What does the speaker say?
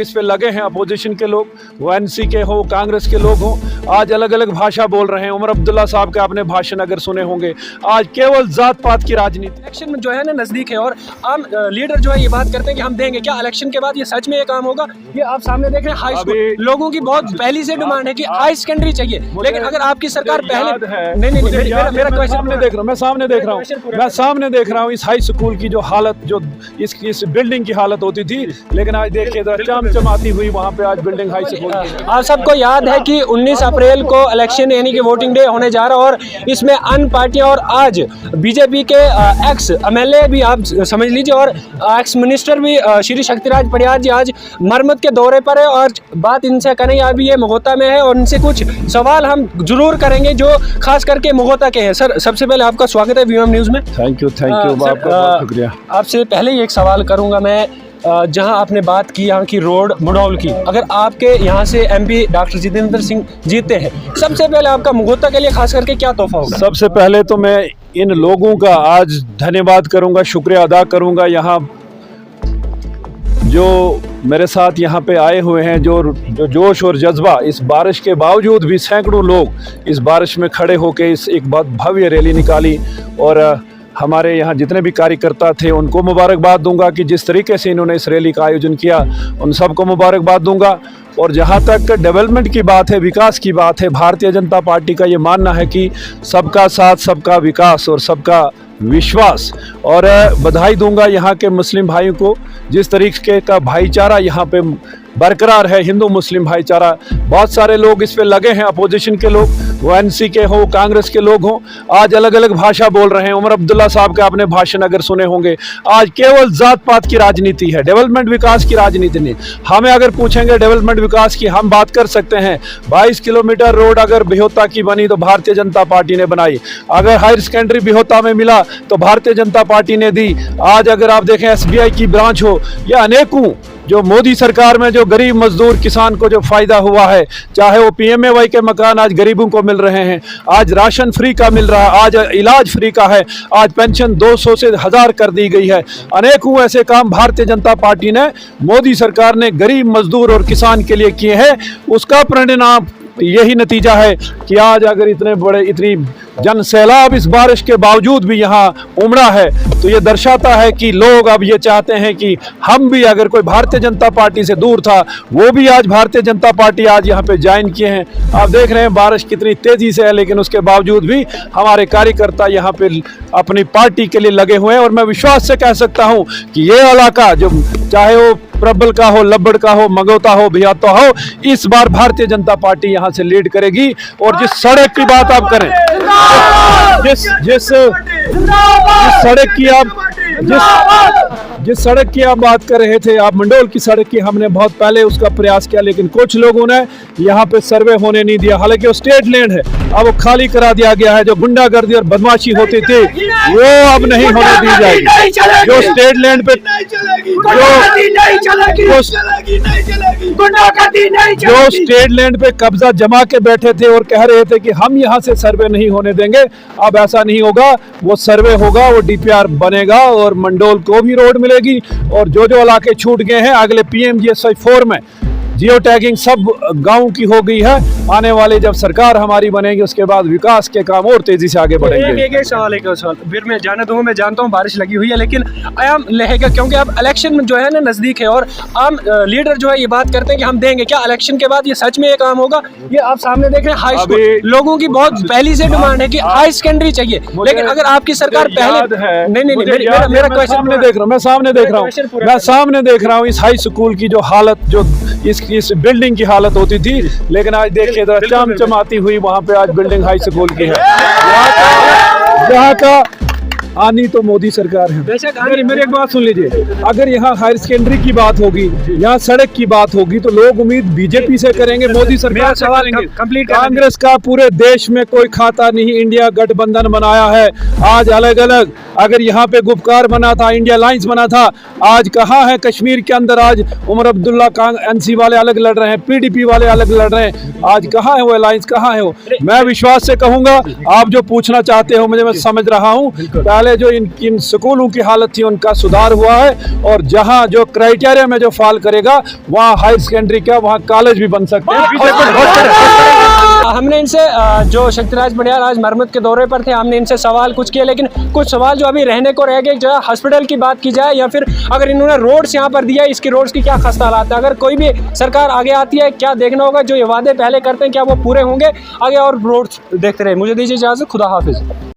इस पे लगे हैं अपोजिशन के लोग, वो एनसी के हो, कांग्रेस के लोग हों, आज अलग अलग भाषा बोल रहे हैं। उमर अब्दुल्ला साहब के आपने भाषण अगर सुने होंगे, आज केवल जात पात की राजनीति। इलेक्शन में जो है ना नजदीक है और आम लीडर जो है ये बात करते हैं कि हम देंगे, क्या इलेक्शन के बाद ये सच में ये काम होगा? ये आप सामने देख रहे हैं हाई स्कूल, लोगों की बहुत पहली से डिमांड है कि हाई सेकेंडरी चाहिए, लेकिन अगर आपकी सरकार पहले नहीं मेरा क्वेश्चन मैं सामने देख रहा हूँ इस हाई स्कूल की जो हालत, जो इस बिल्डिंग की हालत होती थी, लेकिन आज देखिए चमाती हुई वहाँ पे आज बिल्डिंग हाई स्कूल की। आप सबको याद है कि 19 अप्रैल को इलेक्शन यानी कि वोटिंग डे होने जा रहा है और इसमें अन्य पार्टियां और आज बीजेपी के एक्स एमएलए भी आप समझ लीजिए और एक्स मिनिस्टर भी श्री शक्तिराज परिहार जी आज मरम्मत के दौरे पर है और बात इनसे करेंगे। अभी ये मोगोता में है और इनसे कुछ सवाल हम जरूर करेंगे जो खास करके मोगोता के हैं। सर, सबसे पहले आपका स्वागत है वीएम न्यूज़ में। थैंक यू बहुत शुक्रिया। आपसे पहले ही एक सवाल करूँगा मैं, जहां आपने बात की यहाँ की रोड मंडौल की, अगर आपके यहाँ से एमपी डॉक्टर जितेंद्र सिंह जीते हैं, सबसे पहले आपका मोगोता के लिए खास करके क्या तोहफा होगा? सबसे पहले तो मैं इन लोगों का आज धन्यवाद करूंगा, शुक्रिया अदा करूंगा, यहाँ जो मेरे साथ यहाँ पे आए हुए हैं, जो जोश और जज्बा, इस बारिश के बावजूद भी सैकड़ों लोग इस बारिश में खड़े होकर इस एक बहुत भव्य रैली निकाली और हमारे यहाँ जितने भी कार्यकर्ता थे उनको मुबारकबाद दूंगा कि जिस तरीके से इन्होंने इस रैली का आयोजन किया, उन सबको मुबारकबाद दूंगा। और जहाँ तक डेवलपमेंट की बात है, विकास की बात है, भारतीय जनता पार्टी का ये मानना है कि सबका साथ, सबका विकास और सबका विश्वास। और बधाई दूंगा यहाँ के मुस्लिम भाइयों को, जिस तरीके का भाईचारा यहाँ पे बरकरार है, हिंदू मुस्लिम भाईचारा। बहुत सारे लोग इस पे लगे हैं अपोजिशन के लोग, वो एनसी के हो, कांग्रेस के लोग हों, आज अलग अलग भाषा बोल रहे हैं। उमर अब्दुल्ला साहब के आपने भाषण अगर सुने होंगे, आज केवल जात पात की राजनीति है, डेवलपमेंट विकास की राजनीति नहीं। हमें अगर पूछेंगे डेवलपमेंट विकास की, हम बात कर सकते हैं 22 किलोमीटर रोड अगर बिहोता की बनी तो भारतीय जनता पार्टी ने बनाई, अगर हायर सेकेंडरी बिहोता में मिला तो भारतीय जनता पार्टी ने दी। आज अगर आप देखें SBI की ब्रांच हो या अनेकों जो मोदी सरकार में जो गरीब मजदूर किसान को जो फायदा हुआ है, चाहे वो PMAY के मकान आज गरीबों को मिल रहे हैं, आज राशन फ्री का मिल रहा है, आज इलाज फ्री का है, आज पेंशन 200 से 1000 कर दी गई है। अनेकों ऐसे काम भारतीय जनता पार्टी ने, मोदी सरकार ने गरीब मजदूर और किसान के लिए किए हैं। उसका परिणाम यही नतीजा है कि आज अगर इतनी जन सैलाब इस बारिश के बावजूद भी यहाँ उमड़ा है, तो ये दर्शाता है कि लोग अब ये चाहते हैं कि हम भी, अगर कोई भारतीय जनता पार्टी से दूर था वो भी आज भारतीय जनता पार्टी आज यहाँ पे ज्वाइन किए हैं। आप देख रहे हैं बारिश कितनी तेजी से है, लेकिन उसके बावजूद भी हमारे कार्यकर्ता यहाँ पे अपनी पार्टी के लिए लगे हुए हैं। और मैं विश्वास से कह सकता हूँ कि ये इलाका, जो चाहे वो प्रबल का हो, लब्बड़ का हो, मगोता हो, बिहाता हो, इस बार भारतीय जनता पार्टी यहाँ से लीड करेगी। और जिस सड़क की बात आप करें, जिस सड़क की आप बात कर रहे थे, आप मंडौल की सड़क की, हमने बहुत पहले उसका प्रयास किया, लेकिन कुछ लोगों ने यहाँ पे सर्वे होने नहीं दिया। हालांकि वो स्टेट लैंड है, अब वो खाली करा दिया गया है। जो गुंडागर्दी और बदमाशी होती थी वो अब नहीं होने दी जाएगी। जो स्टेट लैंड पे जो स्टेट लैंड पे कब्जा जमा के बैठे थे और कह रहे थे कि हम यहाँ से सर्वे नहीं होने देंगे, अब ऐसा नहीं होगा। वो सर्वे होगा, वो DPR बनेगा और मंडौल को भी रोड मिलेगी। और जो इलाके छूट गए हैं, अगले PMGSY 4 में जियो टैगिंग सब गांव की हो गई है। आने वाले जब सरकार हमारी बनेगी, उसके बाद विकास के काम और तेजी से आगे बढ़ेंगे। एक सवाल फिर मैं जाने दूंगा, मैं जानता हूँ बारिश लगी हुई है, लेकिन आयाम रहेगा क्योंकि अब इलेक्शन में जो है ना नजदीक है और आम लीडर जो है ये बात करते हैं कि हम देंगे, क्या इलेक्शन के बाद ये सच में ये काम होगा? ये आप सामने देख रहे हैं हाई स्कूल, लोगों की बहुत पहली से डिमांड है कि हाई सेकेंडरी चाहिए, लेकिन अगर आपकी सरकार पहले नहीं मेरा क्वेश्चन मैं सामने देख रहा हूँ इस हाई स्कूल की जो हालत, जो इस बिल्डिंग की हालत होती थी, लेकिन आज देखिए चमाती हुई वहाँ पे आज बिल्डिंग हाई स्कूल की है। यहाँ का आनी तो मोदी सरकार है। मेरी एक बात सुन लीजिए, अगर यहाँ हायर सेकेंडरी की बात होगी, यहाँ सड़क की बात होगी, तो लोग उम्मीद बीजेपी से करेंगे, मोदी सरकार से करेंगे। कांग्रेस का पूरे देश में कोई खाता नहीं, इंडिया गठबंधन बनाया है। आज अलग अलग, अगर यहाँ पे गुपकार बना था, इंडिया अलायंस बना था, आज कहाँ है कश्मीर के अंदर? आज उमर अब्दुल्ला NC वाले अलग लड़ रहे हैं, PDP वाले अलग लड़ रहे हैं, आज कहाँ है वो अलायंस, कहाँ है वो? मैं विश्वास से कहूँगा, आप जो पूछना चाहते हो मुझे, मैं समझ रहा हूँ। पहले जो इन स्कूलों की हालत थी उनका सुधार हुआ है, और जहाँ जो क्राइटेरिया में जो फॉल करेगा वहाँ हायर सेकेंडरी क्या वहाँ कॉलेज भी बन सकते हैं। हमने इनसे जो शक्तिराज बंडियार आज मरम्मत के दौरे पर थे, हमने इनसे सवाल कुछ किए, लेकिन कुछ सवाल जो अभी रहने को रह गए, जो है हॉस्पिटल की बात की जाए या फिर अगर इन्होंने रोड्स यहाँ पर दिया, इसकी रोड्स की क्या खस्ता हालात है। अगर कोई भी सरकार आगे आती है, क्या देखना होगा, जो ये वादे पहले करते हैं क्या वो पूरे होंगे आगे, और रोड्स देखते रहे। मुझे दीजिए इजाज़त, खुदा हाफिज़।